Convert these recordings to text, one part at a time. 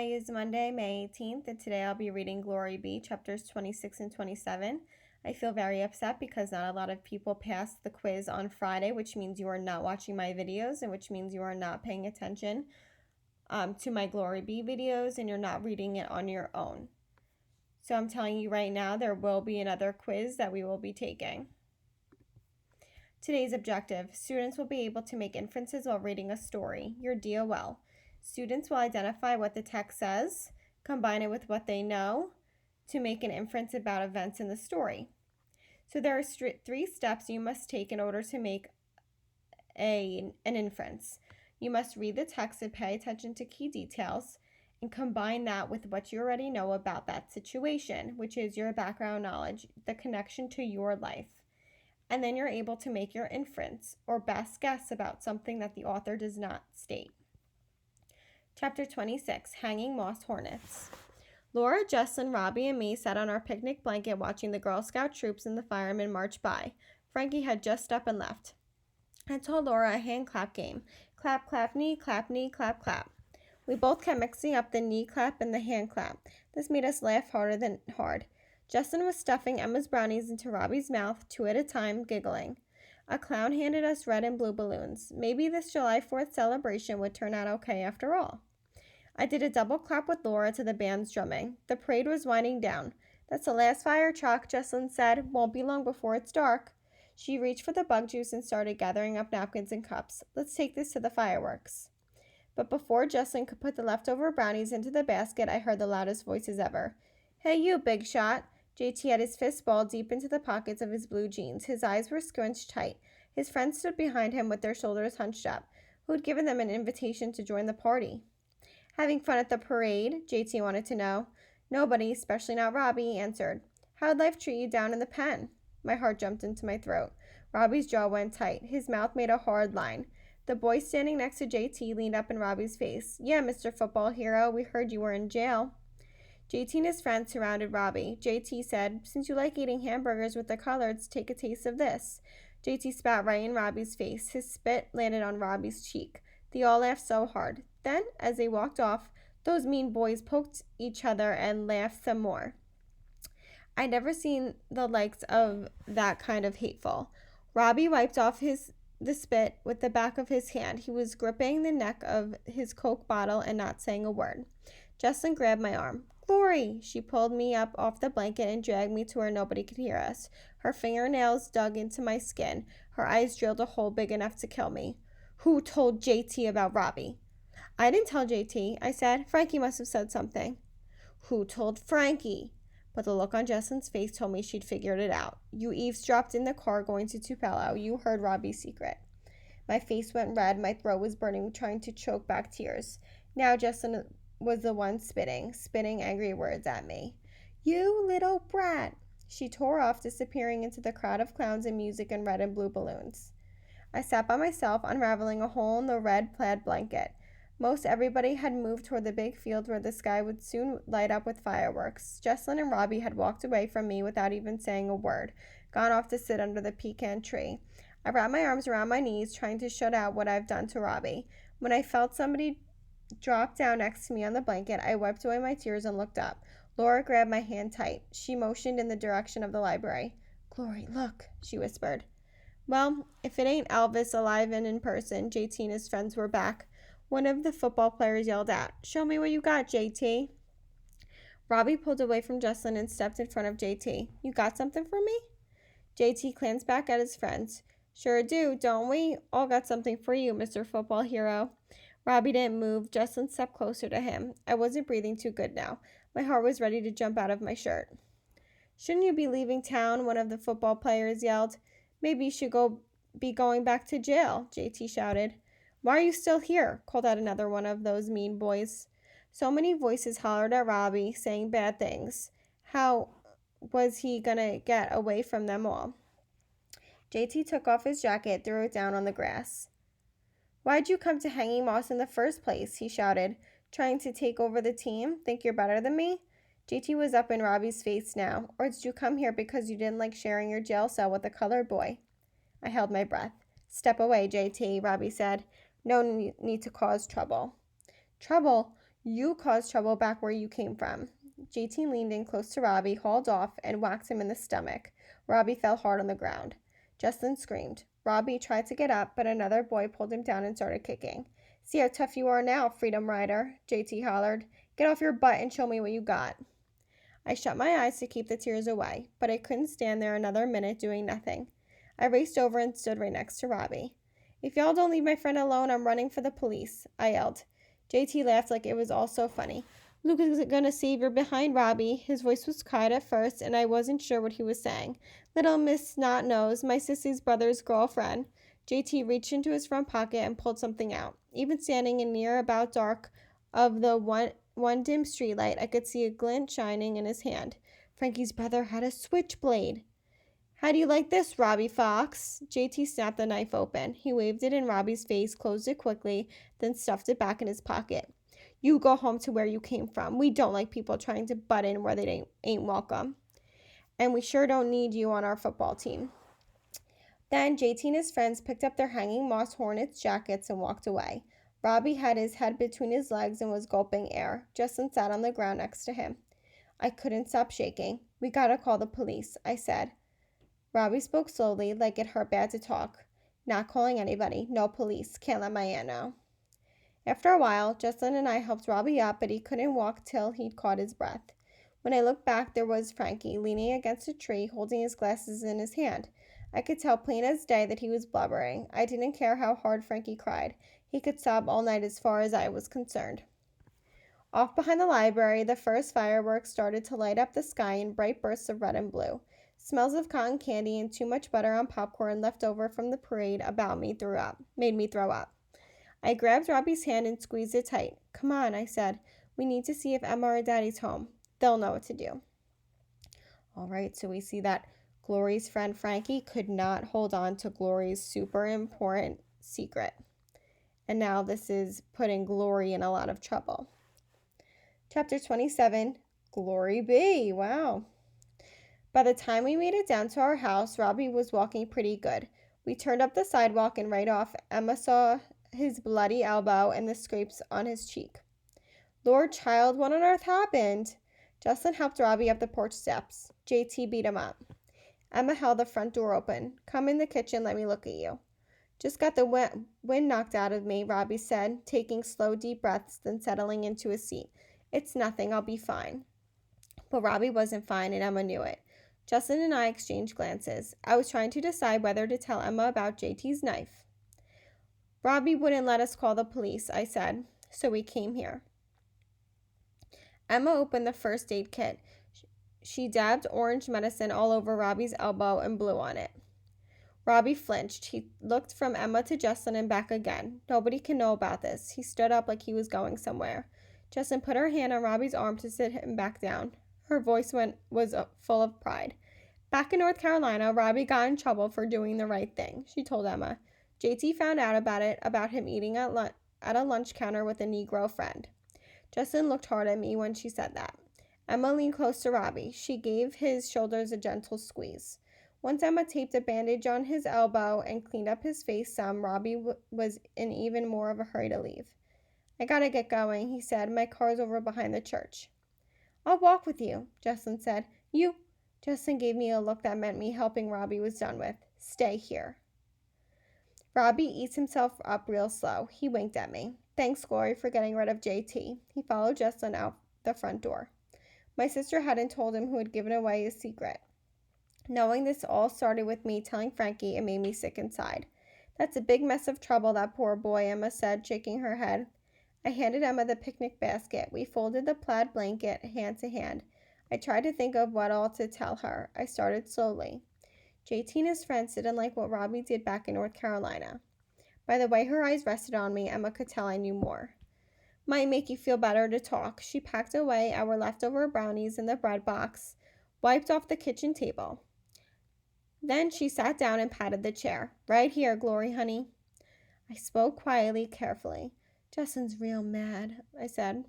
Today is Monday, May 18th, and today I'll be reading Glory Be, chapters 26 and 27. I feel very upset because not a lot of people passed the quiz on Friday, which means you are not watching my videos and which means you are not paying attention to my Glory Be videos and you're not reading it on your own. So I'm telling you right now, there will be another quiz that we will be taking. Today's objective: students will be able to make inferences while reading a story. Your DOL. Students will identify what the text says, combine it with what they know to make an inference about events in the story. So there are three steps you must take in order to make an inference. You must read the text and pay attention to key details and combine that with what you already know about that situation, which is your background knowledge, the connection to your life. And then you're able to make your inference or best guess about something that the author does not state. Chapter 26, Hanging Moss Hornets. Laura, Jesslyn, Robbie, and me sat on our picnic blanket watching the Girl Scout troops and the firemen march by. Frankie had just up and left. I told Laura a hand clap game. Clap, clap, knee, clap, clap. We both kept mixing up the knee clap and the hand clap. This made us laugh harder than hard. Justin was stuffing Emma's brownies into Robbie's mouth, 2 at a time, giggling. A clown handed us red and blue balloons. Maybe this July 4th celebration would turn out okay after all. I did a double clap with Laura to the band's drumming. The parade was winding down. That's the last fire truck, Jesslyn said. Won't be long before it's dark. She reached for the bug juice and started gathering up napkins and cups. Let's take this to the fireworks. But before Jesslyn could put the leftover brownies into the basket, I heard the loudest voices ever. Hey you, big shot. JT had his fist balled deep into the pockets of his blue jeans. His eyes were squinched tight. His friends stood behind him with their shoulders hunched up. Who had given them an invitation to join the party? Having fun at the parade? JT wanted to know. Nobody, especially not Robbie, answered. How'd life treat you down in the pen? My heart jumped into my throat. Robbie's jaw went tight. His mouth made a hard line. The boy standing next to JT leaned up in Robbie's face. Yeah, Mr. Football Hero, we heard you were in jail. JT and his friends surrounded Robbie. JT said, since you like eating hamburgers with the coloreds, take a taste of this. JT spat right in Robbie's face. His spit landed on Robbie's cheek. They all laughed so hard. Then, as they walked off, those mean boys poked each other and laughed some more. I'd never seen the likes of that kind of hateful. Robbie wiped off the spit with the back of his hand. He was gripping the neck of his Coke bottle and not saying a word. Jesslyn grabbed my arm. Glory! She pulled me up off the blanket and dragged me to where nobody could hear us. Her fingernails dug into my skin. Her eyes drilled a hole big enough to kill me. Who told JT about Robbie? I didn't tell JT, I said. Frankie must have said something. Who told Frankie? But the look on Jesslyn's face told me she'd figured it out. You eavesdropped in the car going to Tupelo. You heard Robbie's secret. My face went red. My throat was burning, trying to choke back tears. Now Jesslyn was the one spitting angry words at me. You little brat. She tore off, disappearing into the crowd of clowns and music and red and blue balloons. I sat by myself, unraveling a hole in the red plaid blanket. Most everybody had moved toward the big field where the sky would soon light up with fireworks. Jesslyn and Robbie had walked away from me without even saying a word, gone off to sit under the pecan tree. I wrapped my arms around my knees, trying to shut out what I've done to Robbie. When I felt somebody drop down next to me on the blanket, I wiped away my tears and looked up. Laura grabbed my hand tight. She motioned in the direction of the library. Glory, look, she whispered. Well, if it ain't Elvis alive and in person, JT and his friends were back. One of the football players yelled out, Show me what you got, JT. Robbie pulled away from Jesslyn and stepped in front of JT. You got something for me? JT glanced back at his friends. Sure do, don't we? All got something for you, Mr. Football Hero. Robbie didn't move. Jesslyn stepped closer to him. I wasn't breathing too good now. My heart was ready to jump out of my shirt. Shouldn't you be leaving town? One of the football players yelled. Maybe you should be going back to jail, JT shouted. Why are you still here? Called out another one of those mean boys. So many voices hollered at Robbie, saying bad things. How was he gonna get away from them all? JT took off his jacket, threw it down on the grass. Why'd you come to Hanging Moss in the first place? He shouted. Trying to take over the team? Think you're better than me? JT was up in Robbie's face now. Or did you come here because you didn't like sharing your jail cell with a colored boy? I held my breath. Step away, JT, Robbie said. No need to cause trouble. Trouble? You caused trouble back where you came from. JT leaned in close to Robbie, hauled off, and whacked him in the stomach. Robbie fell hard on the ground. Justin screamed. Robbie tried to get up, but another boy pulled him down and started kicking. See how tough you are now, Freedom Rider, JT hollered. Get off your butt and show me what you got. I shut my eyes to keep the tears away, but I couldn't stand there another minute doing nothing. I raced over and stood right next to Robbie. If y'all don't leave my friend alone, I'm running for the police, I yelled. JT laughed like it was all so funny. Luke is gonna save your behind, Robbie. His voice was quiet at first, and I wasn't sure what he was saying. Little Miss Snot Nose, my sissy's brother's girlfriend. JT reached into his front pocket and pulled something out. Even standing in near about dark of the one dim streetlight, I could see a glint shining in his hand. Frankie's brother had a switchblade. How do you like this, Robbie Fox? JT snapped the knife open. He waved it in Robbie's face, closed it quickly, then stuffed it back in his pocket. You go home to where you came from. We don't like people trying to butt in where they ain't welcome. And we sure don't need you on our football team. Then JT and his friends picked up their hanging moss hornets jackets and walked away. Robbie had his head between his legs and was gulping air. Justin sat on the ground next to him. I couldn't stop shaking. We gotta call the police, I said. Robbie spoke slowly, like it hurt bad to talk. Not calling anybody. No police. Can't let my aunt know. After a while, Justin and I helped Robbie up, but he couldn't walk till he'd caught his breath. When I looked back, there was Frankie, leaning against a tree, holding his glasses in his hand. I could tell plain as day that he was blubbering. I didn't care how hard Frankie cried. He could sob all night as far as I was concerned. Off behind the library, the first fireworks started to light up the sky in bright bursts of red and blue. Smells of cotton candy and too much butter on popcorn left over from the parade about me made me throw up. I grabbed Robbie's hand and squeezed it tight. Come on, I said. We need to see if Emma or Daddy's home. They'll know what to do. All right, so we see that Glory's friend Frankie could not hold on to Glory's super important secret. And now this is putting Glory in a lot of trouble. Chapter 27, Glory B. Wow. By the time we made it down to our house, Robbie was walking pretty good. We turned up the sidewalk and right off, Emma saw his bloody elbow and the scrapes on his cheek. Lord child, what on earth happened? Justin helped Robbie up the porch steps. JT beat him up. Emma held the front door open. Come in the kitchen, let me look at you. Just got the wind knocked out of me, Robbie said, taking slow, deep breaths, then settling into his seat. It's nothing, I'll be fine. But Robbie wasn't fine, and Emma knew it. Justin and I exchanged glances. I was trying to decide whether to tell Emma about JT's knife. Robbie wouldn't let us call the police, I said, so we came here. Emma opened the first aid kit. She dabbed orange medicine all over Robbie's elbow and blew on it. Robbie flinched. He looked from Emma to Justin and back again. Nobody can know about this. He stood up like he was going somewhere. Justin put her hand on Robbie's arm to sit him back down. Her voice was full of pride. Back in North Carolina, Robbie got in trouble for doing the right thing, she told Emma. JT found out about him eating at a lunch counter with a Negro friend. Justin looked hard at me when she said that. Emma leaned close to Robbie. She gave his shoulders a gentle squeeze. Once Emma taped a bandage on his elbow and cleaned up his face some, Robbie was in even more of a hurry to leave. I gotta get going, he said. My car's over behind the church. I'll walk with you, Justin said. You? Justin gave me a look that meant me helping Robbie was done with. Stay here. Robbie eats himself up real slow. He winked at me. Thanks, Glory, for getting rid of JT. He followed Justin out the front door. My sister hadn't told him who had given away his secret. Knowing this all started with me telling Frankie, it made me sick inside. That's a big mess of trouble, that poor boy, Emma said, shaking her head. I handed Emma the picnic basket. We folded the plaid blanket hand to hand. I tried to think of what all to tell her. I started slowly. JT and his friends didn't like what Robbie did back in North Carolina. By the way her eyes rested on me, Emma could tell I knew more. Might make you feel better to talk. She packed away our leftover brownies in the bread box, wiped off the kitchen table. Then she sat down and patted the chair. Right here, Glory, honey. I spoke quietly, carefully. Justin's real mad, I said.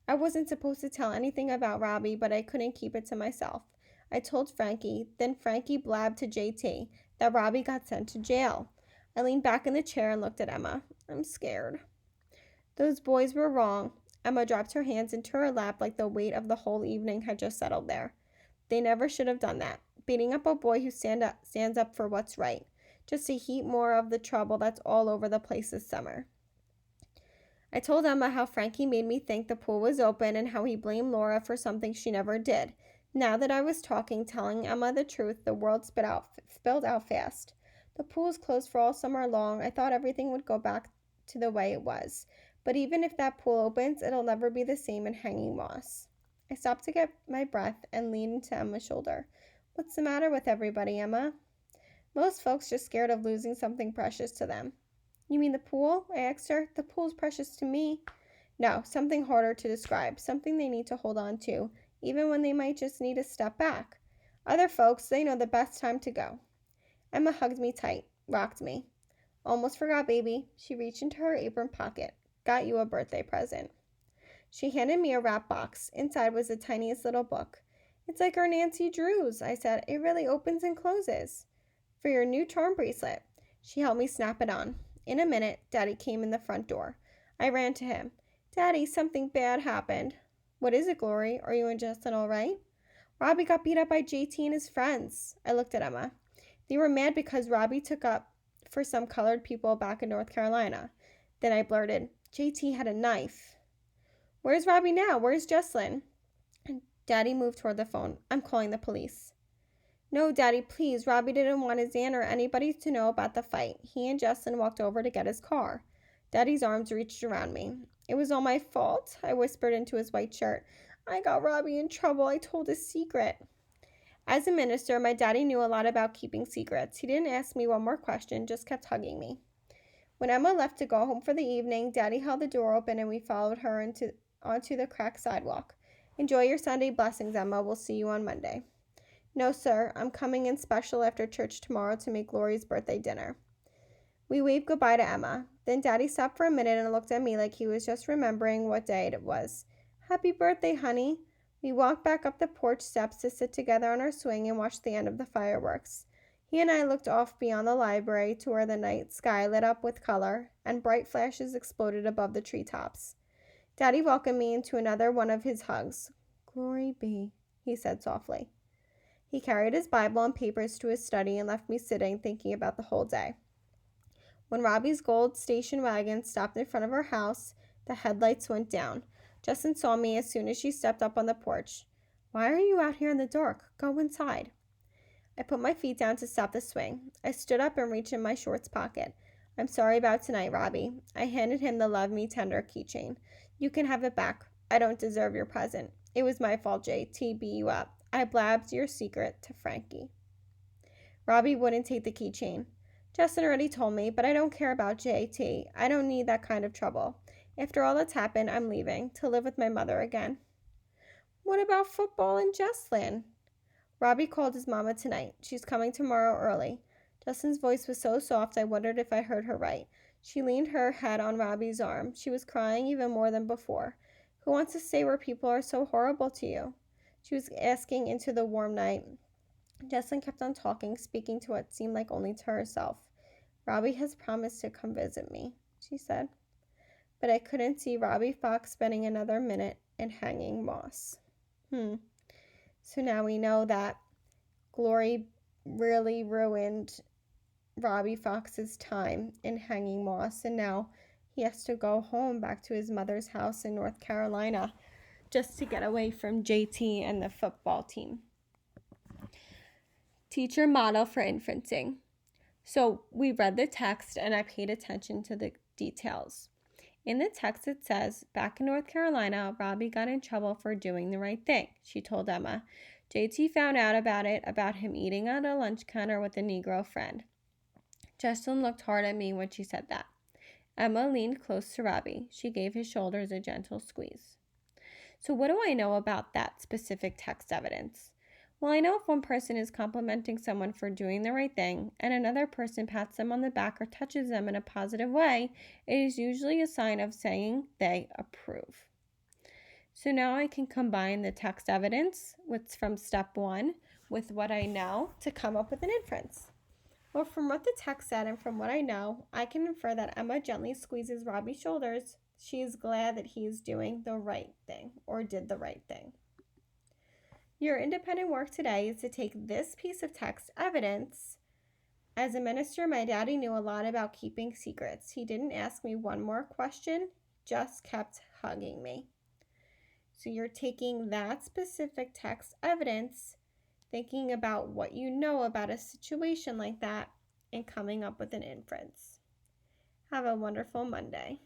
I wasn't supposed to tell anything about Robbie, but I couldn't keep it to myself. I told Frankie, then Frankie blabbed to JT that Robbie got sent to jail. I leaned back in the chair and looked at Emma. I'm scared. Those boys were wrong. Emma dropped her hands into her lap like the weight of the whole evening had just settled there. They never should have done that. Beating up a boy who stands up for what's right. Just to heap more of the trouble that's all over the place this summer. I told Emma how Frankie made me think the pool was open and how he blamed Laura for something she never did. Now that I was telling Emma the truth, the world spilled out fast. The pool is closed for all summer long. I thought everything would go back to the way it was. But even if that pool opens, it'll never be the same in Hanging Moss. I stopped to get my breath and leaned into Emma's shoulder. What's the matter with everybody, Emma? Most folks just scared of losing something precious to them. You mean the pool? I asked her. The pool's precious to me. No, something harder to describe, something they need to hold on to, even when they might just need a step back. Other folks, they know the best time to go. Emma hugged me tight, rocked me. Almost forgot, baby. She reached into her apron pocket. Got you a birthday present. She handed me a wrap box. Inside was the tiniest little book. It's like our Nancy Drew's, I said. It really opens and closes. For your new charm bracelet. She helped me snap it on. In a minute, Daddy came in the front door. I ran to him. Daddy, something bad happened. What is it, Glory? Are you and Justin all right? Robbie got beat up by JT and his friends. I looked at Emma. They were mad because Robbie took up for some colored people back in North Carolina. Then I blurted, JT had a knife. Where's Robbie now? Where's Jesslyn? Daddy moved toward the phone. I'm calling the police. No, Daddy, please. Robbie didn't want his aunt or anybody to know about the fight. He and Justin walked over to get his car. Daddy's arms reached around me. It was all my fault, I whispered into his white shirt. I got Robbie in trouble. I told his secret. As a minister, my daddy knew a lot about keeping secrets. He didn't ask me one more question, just kept hugging me. When Emma left to go home for the evening, Daddy held the door open and we followed her onto the cracked sidewalk. Enjoy your Sunday blessings, Emma. We'll see you on Monday. No, sir. I'm coming in special after church tomorrow to make Lori's birthday dinner. We waved goodbye to Emma. Then Daddy stopped for a minute and looked at me like he was just remembering what day it was. Happy birthday, honey. We walked back up the porch steps to sit together on our swing and watch the end of the fireworks. He and I looked off beyond the library to where the night sky lit up with color and bright flashes exploded above the treetops. Daddy welcomed me into another one of his hugs. Glory be, he said softly. He carried his Bible and papers to his study and left me sitting thinking about the whole day. When Robbie's gold station wagon stopped in front of our house, the headlights went down. Justin saw me as soon as she stepped up on the porch. Why are you out here in the dark? Go inside. I put my feet down to stop the swing. I stood up and reached in my shorts pocket. I'm sorry about tonight, Robbie. I handed him the Love Me Tender keychain. You can have it back. I don't deserve your present. It was my fault, JT beat you up. I blabbed your secret to Frankie. Robbie wouldn't take the keychain. Justin already told me, but I don't care about JT. I don't need that kind of trouble. After all that's happened, I'm leaving to live with my mother again. What about football and Jesslyn? Robbie called his mama tonight. She's coming tomorrow early. Justin's voice was so soft I wondered if I heard her right. She leaned her head on Robbie's arm. She was crying even more than before. Who wants to stay where people are so horrible to you? She was asking into the warm night. Jesslyn kept on talking, speaking to what seemed like only to herself. Robbie has promised to come visit me, she said. But I couldn't see Robbie Fox spending another minute in Hanging Moss. So now we know that Glory really ruined Robbie Fox's time in Hanging Moss, and now he has to go home back to his mother's house in North Carolina just to get away from JT and the football team. Teacher model for inferencing. So we read the text and I paid attention to the details. In the text it says, back in North Carolina, Robbie got in trouble for doing the right thing, she told Emma. JT found out about him eating at a lunch counter with a Negro friend. Justin looked hard at me when she said that. Emma leaned close to Robbie. She gave his shoulders a gentle squeeze. So what do I know about that specific text evidence? Well, I know if one person is complimenting someone for doing the right thing and another person pats them on the back or touches them in a positive way, it is usually a sign of saying they approve. So now I can combine the text evidence from step 1 with what I know to come up with an inference. Well, from what the text said and from what I know, I can infer that Emma gently squeezes Robbie's shoulders She is glad that he is doing the right thing or did the right thing. Your independent work today is to take this piece of text evidence. As a minister, my daddy knew a lot about keeping secrets. He didn't ask me one more question, just kept hugging me. So you're taking that specific text evidence, thinking about what you know about a situation like that, and coming up with an inference. Have a wonderful Monday.